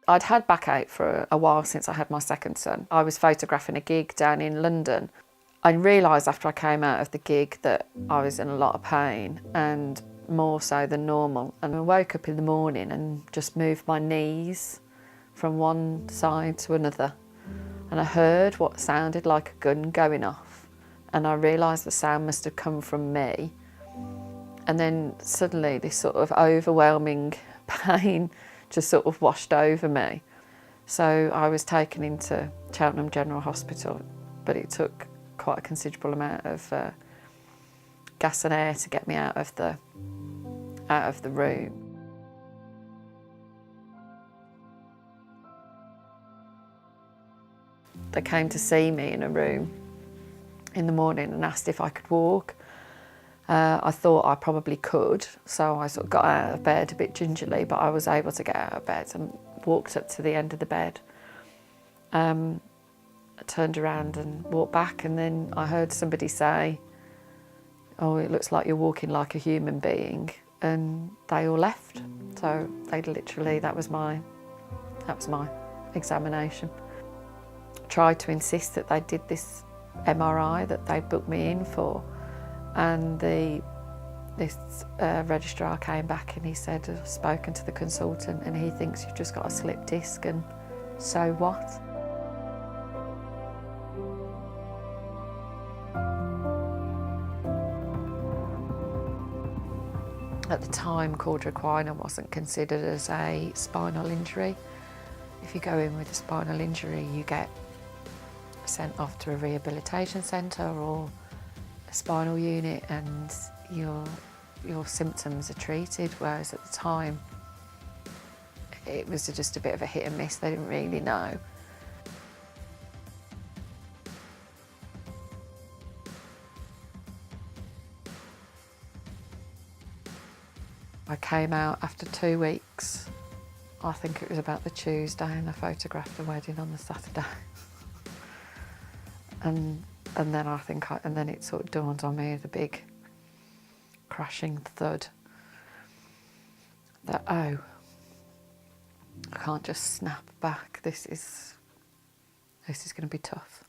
I'd had backache for a while since I had my second son. I was photographing a gig down in London. I realised after I came out of the gig that I was in a lot of pain, and more so than normal. And I woke up in the morning and just moved my knees from one side to another. And I heard what sounded like a gun going off. And I realised the sound must have come from me. And then suddenly this sort of overwhelming pain just sort of washed over me. So I was taken into Cheltenham General Hospital, but it took quite a considerable amount of gas and air to get me out of the room. They came to see me in a room in the morning and asked if I could walk. I thought I probably could, so I sort of got out of bed a bit gingerly, but I was able to get out of bed and walked up to the end of the bed. I turned around and walked back, and then I heard somebody say, "Oh, it looks like you're walking like a human being," and they all left. So they literally, that was my examination. I tried to insist that they did this MRI that they booked me in for. And this registrar came back and he said, "I've spoken to the consultant and he thinks you've just got a slip disc, and so what?" At the time, cauda equina wasn't considered as a spinal injury. If you go in with a spinal injury, you get sent off to a rehabilitation centre or spinal unit, and your symptoms are treated, whereas at the time it was just a bit of a hit and miss. They didn't really know. I came out after 2 weeks. I think it was about the Tuesday, and I photographed the wedding on the Saturday. And then it sort of dawned on me, the big crashing thud, that, oh, I can't just snap back. This is going to be tough.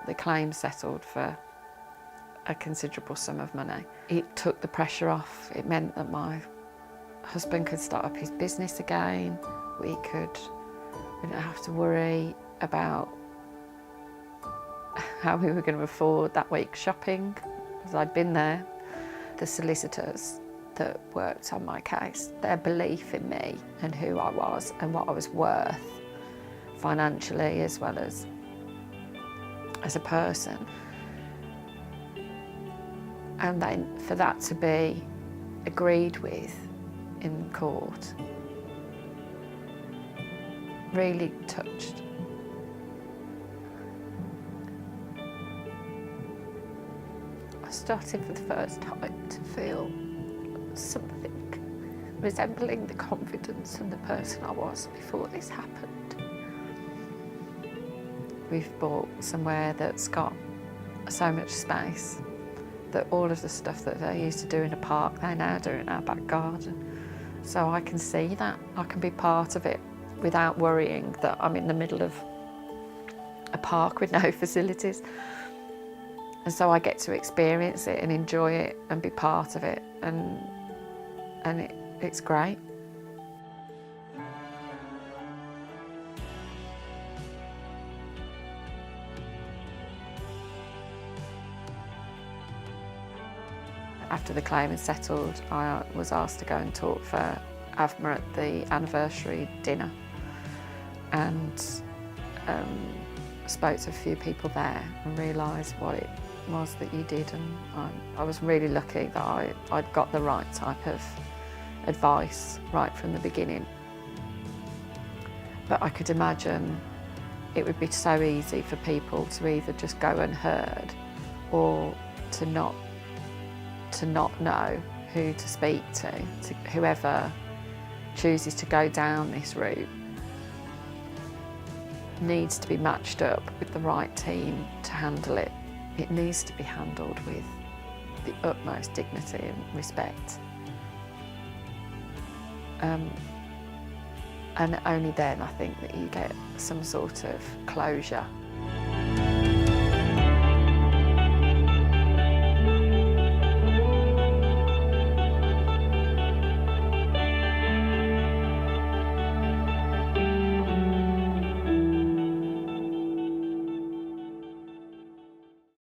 The claim settled for a considerable sum of money. It took the pressure off. It meant that my husband could start up his business again. We didn't have to worry about how we were going to afford that week's shopping, because I'd been there. The solicitors that worked on my case, their belief in me and who I was and what I was worth financially as well as a person. And then for that to be agreed with in court really touched. I started for the first time to feel something resembling the confidence and the person I was before this happened. We've bought somewhere that's got so much space that all of the stuff that they used to do in a park, they now do in our back garden. So I can see that, I can be part of it without worrying that I'm in the middle of a park with no facilities. And so I get to experience it and enjoy it and be part of it, and it's great. After the claim is settled, I was asked to go and talk for AvMA at the anniversary dinner, and spoke to a few people there and realised what it was that you did, and I was really lucky that I'd got the right type of advice right from the beginning. But I could imagine it would be so easy for people to either just go unheard or to not know who to speak to whoever chooses to go down this route needs to be matched up with the right team to handle it. it needs to be handled with the utmost dignity and respect. And only then I think that you get some sort of closure.